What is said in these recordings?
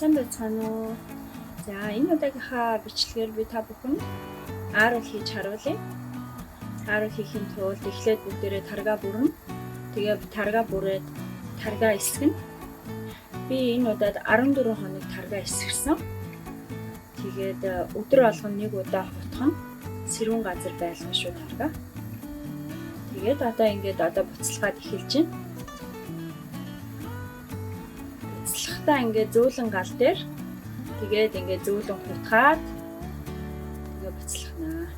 Сайн байцгаана уу? За энэ удаагийнхаа бичлэгээр би та бүхэнд ааруул хийж харуулъя. Ааруул хийхин тулд эхлээд бүгдээрээ таргаа бүрнэ. Тэгээ таргаа бүрээд таргаа эсгэнэ. Би энэ удаад 14 хоног таргаа эсгэрсэн. Тэгээд өдөр болгон нэг удаа хутгах нь сэрүүн газар байлгах шүү таргаа. Тэгээд одоо буцалгаад эхэлж байна. Буцалгахдаа ингээд зөөлөн гал дээр тэгээд ингээд зөөлөн хутгаад ингээд буцалгана.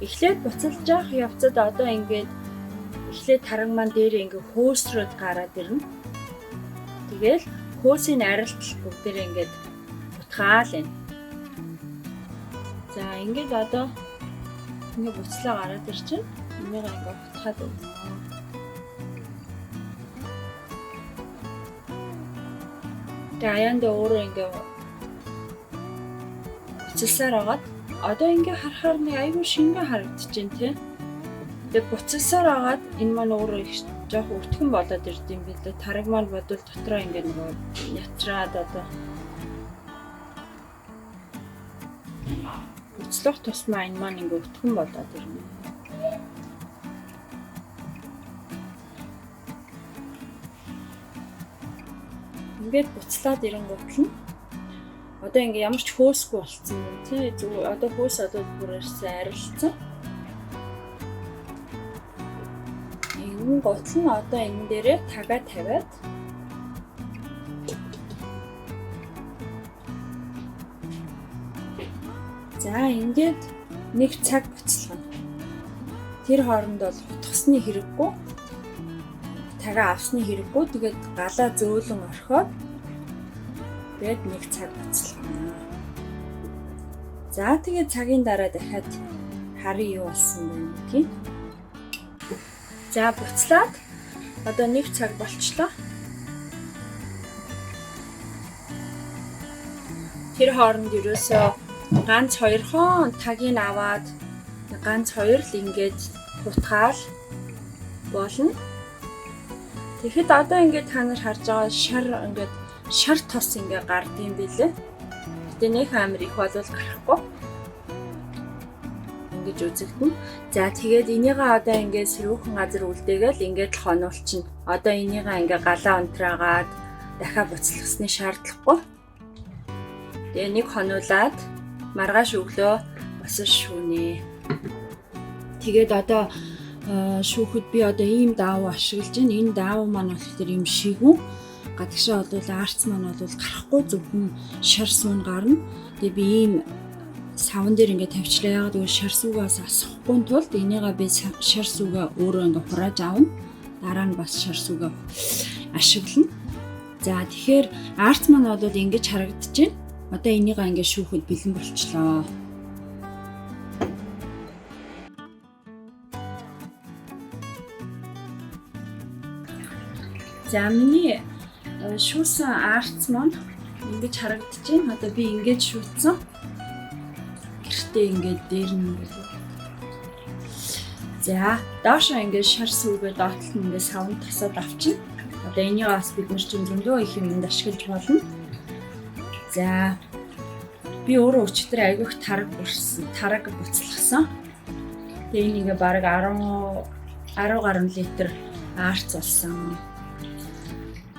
Эхлээд буцалж явах явцад ингээд эхлээд таран маань дээр ингээд хөөсрөөд гараад ирнэ. Тэгээл хөөсийн арилтал бүгдээрээ ингээд хутгаал байна. За ингээд ингээд буцлаа гараад ирчихэ. Энийг ингээд хутгаад өгнө. Тэгээ аяанда өөрөө ингээд буцалсаар агаад ингээд харахаар нэг аюу шингээ харагдчихээн тий. Тэгээ буцалсаар агаад энэ маань өөрөө их жоох өртгөн болоод ирдэм билээ. Тараг маань бодвол дотроо ингээд нөгөө ятраад буцлах тусмаа энэ маань ингээд өртгөн болоод ирнэ. Ингээд буцлаад ирэнгүүт нь ингээд ямар ч хөөсгүй болцсон юм тий. Зөв хөөс бүрээрээ арилцсан. Энэ гутал нь энэ дээрээ тагаа тавиад за ингээд нэг цаг буцалгана. Тэр хооронд бол хутгасны хэрэггүй, тагаа авсны хэрэггүй. Тэгээд галаа зөөлөн орхиод тэгээд нэг цаг буцалгана. За тэгээд цагийн дараа дахиад харъя юу болсон бэ гэдгийг. За буцлаад нэг цаг болчлоо. Тэр хооронд ерөөсөө ганц 2 тагийг аваад ганц 2 л ингээд хутгаал болно. Тэгэхэд ингээд та нар харж байгаа шар тос ингээд гардыг билээ. Гэтэ нэг амар их болол гарахгүй. Ингэж үзэгдэн. За тэгээд энийгээ ингээд сэрүүхэн газар үлдээгээл ингээд л хонуулчихна. Энийгээ ингээд галаа унтраагаад дахиад буцалгасны шаардлагагүй. Тэгээ нэг хонуулаад маргааш өглөө босож шүүнэ. Тэгээд шүүхэд би ийм даав ашиглаж байна. Энэ даав маань болохоор ийм шигүүн. Гадагшаа бол арц маань бол гарахгүй зөвхөн шар суун гарна. Тэгээ би ийм савн дээр ингээд тавьчлаа. Ягаад гэвэл шар суугаас асахгүй тулд энийгээ би шар суугаа өөрөө ингээд хурааж авна. Дараа нь бас шар суугаа ашиглана. За тэгэхээр арц маань бол ингэж харагдаж байна. Энийгээ ингээд шүүхэд бэлэн болчлоо. За миний шүүсэн арц маань ингэж харагдаж байна. Би ингэж шүүцсэн. Гэртээ ингээд дээр нь. За доошоо ингээд шар сүүгээ доотлол нь ингээд савн тасаад авчина. Энийг бас бид нар чинь зөндөө их юмд ашиглаж болно. За би өөрөө өчтөр айгүйх тараг буцалгасан. Тэгээ энийг бараг 10 гаруй литр арц болсон.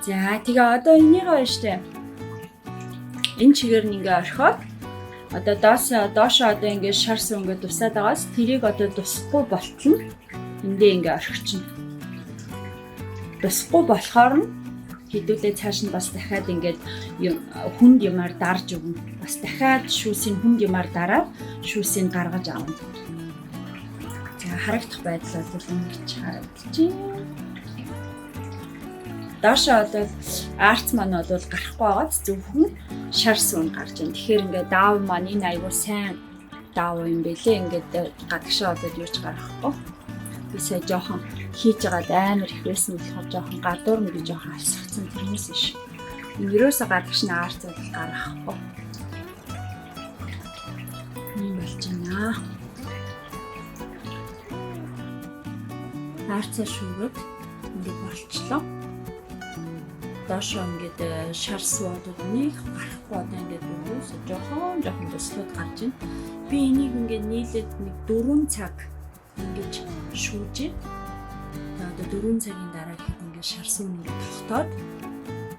За тэгээ энийг штэ. Энэ чигээр нь ингээ орхиод доошоо ингээ шар суу ингээ дусаад байгаас тэрийг дусахгүй болтол нь эндээ ингээ орхичихна. Дусахгүй болохоор нь хэдүүлээ цааш нь бас дахиад ингээд хүнд юмар дарж өгнө. Бас дахиад шүүсийн хүнд юмар дараад шүүсийг гаргаж авна. За харагдах байдал бол ингэж харагдаж байна. Доошоо арц маань гарахгүй байгаад зөвхөн шар суун гарч байна. Тэгэхээр ингээд даав маань энэ аягүй сайн даав юм бэлээ. Ингээд гадагшаа юу ч гарахгүй. Бисээ жоохон хийж байгаа амар их байсан болохоор жоохон гадуур нэг жоохон алсгацсан тэрнээс ш. Энэ ерөөсө гадагш нь арц гарахгүй. Ийм болж байна. Арцаа шүүгээд ингээд болчлоо. доошоо ингээд шар суудууд нэг гарахгүй одоо ингээд дөрвөөс жоохон төслүүд гарч байна. Би энийг ингээд нийлээд нэг 4 цаг ингэж шүүж. Одоо 4 цагийн дараа гэхэд ингээд шар сууд ингээд тогтоод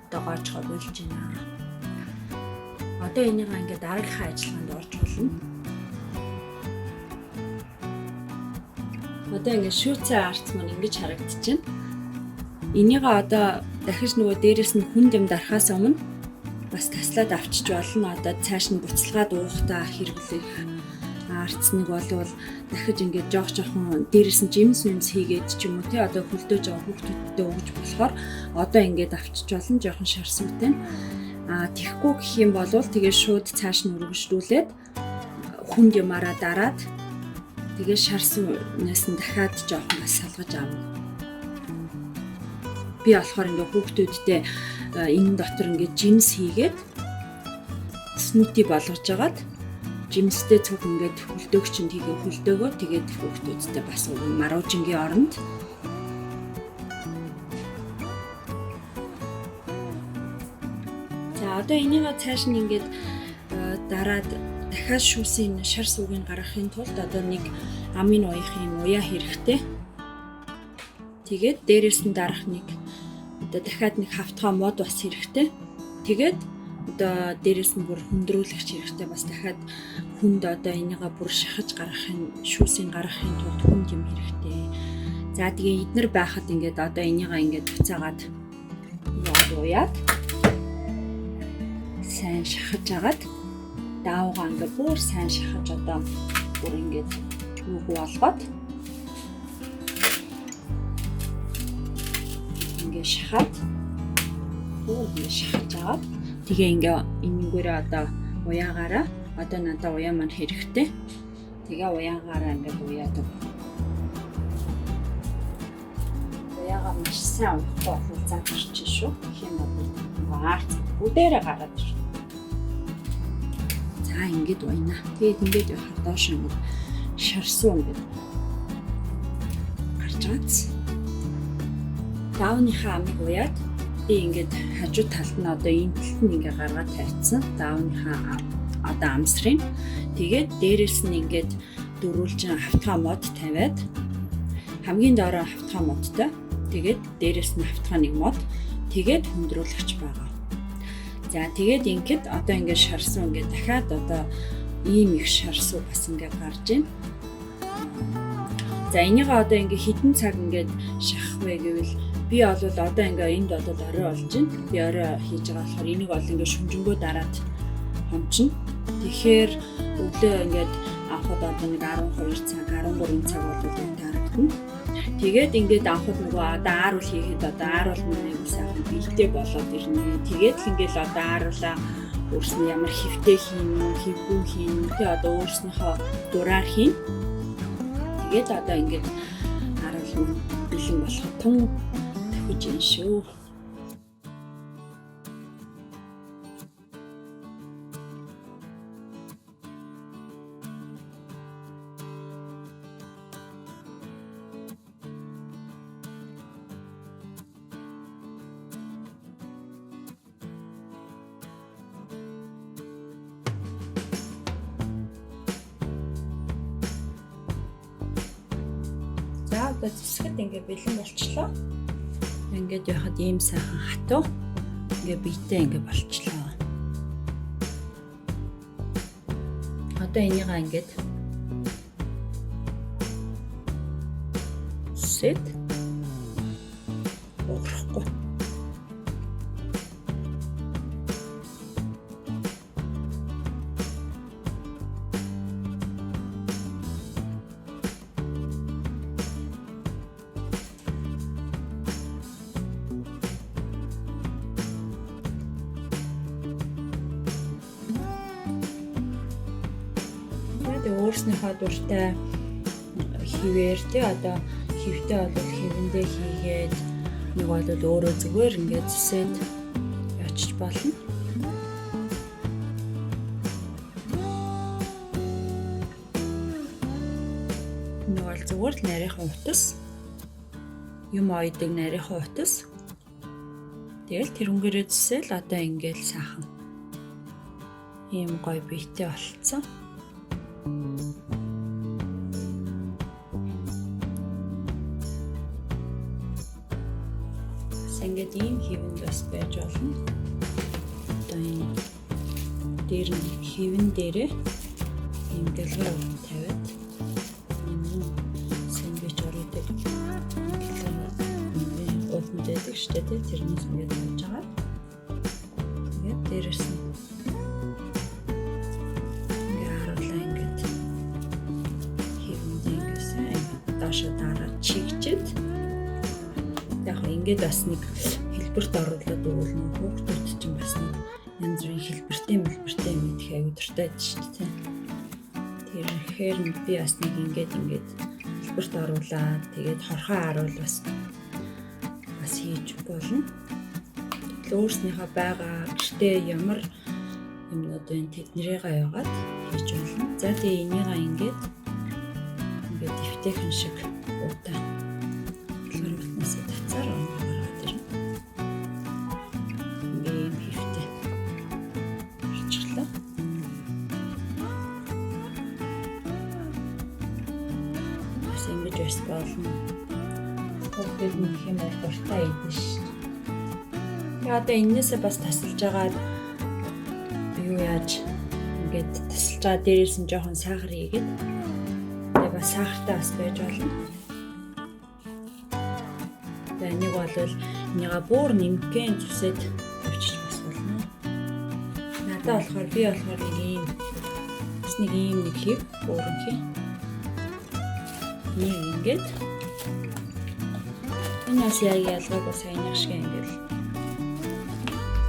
одоо гоочгоо болж байна. Одоо энийг ингээд дараагийнхаа ажиллагаанд орж болно. Одоо ингээд шүүцээ арц маань ингэж харагдчихэв. Энийг одоо дахиж нөгөө дээрээс нь хүн дэм дарахаас өмнө бас таслаад авчиж болно. Одоо цааш нь буцалгаад уухтаа хэрэглэх арцныг болвол дахиж ингээд жоохон дээрээс нь жимс хийгээд ч юм уу тий одоо хөлдөөж байгаа хүүхдүүдэд өгж болохоор одоо ингээд авчиж болно жоохон шарсуутай. Тэхгүй гэх юм бол тэгээ шууд цааш нь өргөжлүүлээд хүнд юмараа дараад тэгээ шарсуунаас нь дахиад жоохон бас салгаж авна. Би болохоор ингээ хүүхдүүдтэй энэ дотор ингээ жимс хийгээд смути болгож агаад жимстэй цуг ингээд хөлдөөгчөнд хийгээ хөлдөөгөө тэгээд хүүхдүүдтэй бас маруужингийн оронд за одоо энийг цааш нь ингээд дараад дахиад шүүсийн шар суугийг гаргахын тулд одоо нэг амын уяахын уяа хэрэгтэй. Тэгээд дээрээс нь дарах нэг одоо дахиад нэг хавтгай мод бас хэрэгтэй. Тэгээд одоо дээрээс нь бүр хөндрүүлэгч хэрэгтэй бас дахиад хүнд одоо энийгээ бүр шахаж гаргахын шүүсийг гаргахын тулд хүнд юм хэрэгтэй. За тэгээ эднэр байхад ингээд одоо энийгээ ингээд буцаагаад яад сайн шахаж агаад даавгаа ингээд бүр сайн шахаж одоо бүр ингээд нүгүү болгоод ингээд шахаад бүр шахаж агаад тэгээ ингээ энэгээрээ одоо уяагаараа одоо надаа уяа маань хэрэгтэй. Тэгээ уяагаараа ингээ уяадаг. Уяагаа маш сайн уяхгүй бол задарч шүү. Гэх юм бол арц бүдээрээ гараад ир. За ингээд уйна. Тэгээд ингээд явахад доош ингээд шарсуу ингээд гарч гац. Даавныхаа амиг уяад би ингээд хажуу талд нь одоо энэ талд нь ингээ гаргаад тавьчихсан. Даавныхаа одоо амсрын. Тэгээд дээрээс нь ингээд дөрүүлж хавтгай мод тавиад хамгийн доороо хавтгай модтой. Тэгээд дээрээс нь хавтгай нэг мод. Тэгээд хөндрүүлэгч байгаа. За тэгээд ингээд одоо ингээд шарсуу ингээд дахиад одоо ийм их шарсуу бас ингээд гарч ийн. За энийгээ одоо ингээд хэдэн цаг ингээд шахах вэ гэвэл би бол одоо ингээ энд бол орой болж байна. Би орой хийж байгаа болохоор энийг бол ингээ шүнжэнгөө дараад хомчно. Тэгэхээр өглөө ингээд авахд одоо нэг 12 цаг, 13 цаг бол дарагдана. Тэгээд ингээд авахд нөгөө одоо ааруул хийхэд одоо ааруул нэг сайхан бэлдээ болоод ирнэ. Тэгээд л ингээд одоо ааруулаа өөрснөө ямар хэвтэй хийн, хэвгүй хийн, тэ одоо өөрснийхөө дураар хийн. Тэгээд одоо ингээд ааруул бэлэн болоход тун хүж ин шүү. За одоо зэсгэд ингээ бэлэн болчлоо. Ингээд яхад ийм сайхан хатуу ингээ биетэй ингээ болчлоо. Одоо энийгээ ингээд сэт уурахгүй. Өөрснийхөө дуртай хിവэр тий одоо хивтэй бол хивэндээ хийгээд нэг бол өөрөө зүгээр ингээд зэсээд явчих болно. Нэг бол зүгээр л нарийнхан утас юм ойдаг нарийнхан утас. Тэгэл тэрнгэрээ зүсэл одоо ингээд сайхан ийм гоё биетэй болцсон. Ингээд ийм хэвэнд бас байж болно. Одоо энэ дээр нь хэвэн дээрээ ийм дэлгэр тавиад энэ сэндвич оройдаг өөдөндөйг штэ тэрнээс ингээд тавьж байгаа. Тэгээд дээрээс нь ингээд харуулаа ингээд хэвэнд ингэсэн доош дараа чигчээд яг ингээд бас нэг хэлбэрт оруулаад өгвөл хүүхдүүд чинь бас нэг янз бүрийн хэлбэртэй мэдэх аягүй дуртай байдаг шүү дээ. Тэгэхээр би бас нэг ингээд хэлбэрт оруулаад тэгээд хорхоо харуул бас хийж болно. Өөрснийхөө байгаа гэртээ ямар юмнууд вэ тэднэрийг яваад хийж болно. За тэгээ энийгээ ингээд дэвтэйхэн шиг удаа хөрвөлтнээс татсаар гараад ирнэ. Ийм хөвтэй болчихлоо. Бас ингэж бас болно. Хүүхдүүд нэг юм дуртай идэж шүү. Тэгээ одоо энээсээ бас тасалж агаад юу яаж ингээд тасалж байгаа дээрээс нь жоохон сахар хийгээд тэгээ бас сахартай бас байж болно. Тэгээ нэг болвол энийга бүр нэмгэн зүсэд авчиж бас болно. Надад болохоор би болохоор нэг ийм бас нэг ийм нэг хэв өөрөнхий. Нэг ингээд энэс яг ялгаагүй сайн шиг ингээд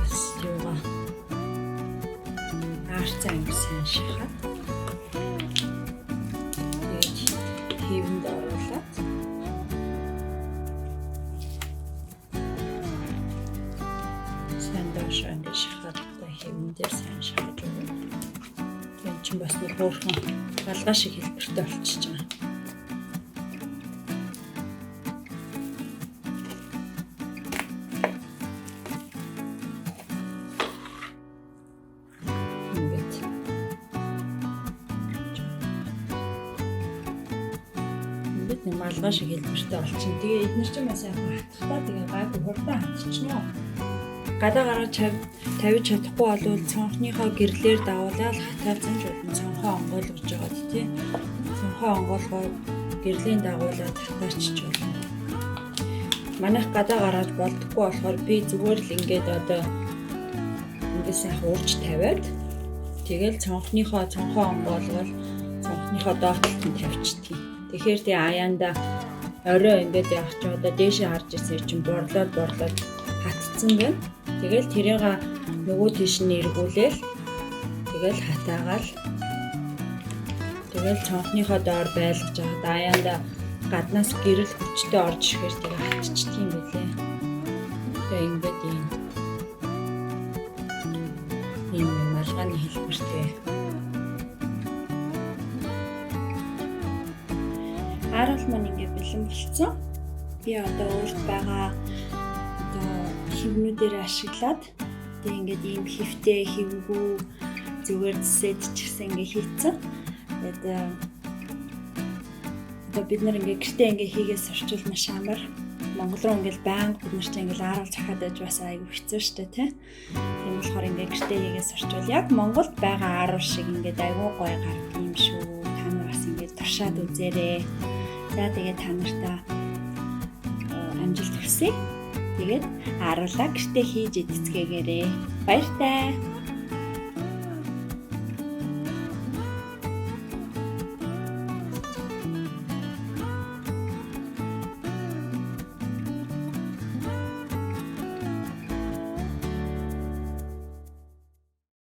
бас юугаа арцаа ингээд сайн шахаад тэгээд хэвэнд оруулаад сайн доош ингээд шахаад хэвэн дээр сайн шахаж өгнө. Тэгээд чинь бас нэг хөөрхөн галгаа шиг хэлбэртэй болчихж байгаа. Нэг малгай шиг хэлбэртэй болчихно. Тэгээ эдгээр чинь бас яг хатхтаа тэгээ гайгүй хурдан хатчихно. Гадаа гараад тавьж чадахгүй болвол цонхныхоо гэрлээр дагуулаад хатаалцсан ч болно. Цонхоо онгойлгож байгаа тий. Цонхоо онгойлгоод гэрлийн дагуулаад хатаачч болно. Манайх гадаа гараад болдоггүй болохоор би зүгээр л ингээд одоо ингээд сайхан уурж тавиад тэгэл цонхоо онгойлгоод цонхныхоо доотлолд нь тавьчихдаг. Тэгэхээр тий аяанда орой ингээд явах чи одоо дээшээ харж ирсэн чинь борлоод хатцсан байна. Тэгэл тэрийг нөгөө тийш нь эргүүлээл тэгэл хатаагаал тэгэл цонхныхоо доор байлгаж байгаа. Аяанда гаднаас гэрэл хүчтэй орж ирэхээр тэгээ хатчихдаг юм билээ. Тэгээ ингээд ийм малгайны хэлбэртэй. Харуул маань ингээд бэлэн болцсон. Би одоо өөрт байгаа одоо хэвнүүдээр ашиглаад тэгээ ингээд ийм хэвтэй хэвгүй зүгээр зэсэд ч гэсэн ингээд хийцэн. Тэгээд одоо бид нар ингээд гэртээ ингээд хийгээс орчвол маш амар. Монгол руу ингээд байнга бид нар ч ингээд ааруул захаад байж бас айгүй хэцүү шттэ тий. Тийм болохоор ингээд гэртээ хийгээс орчвол яг Монголд байгаа ааруул шиг ингээд айгүй гоё гардаг юм шүү. Та нар бас ингээд туршаад үзээрэй. За тэгээд та нартай амжилт хүсье. Тэгээд ааруулаа гэртээ хийж эцгээгээрэй. Баяртай.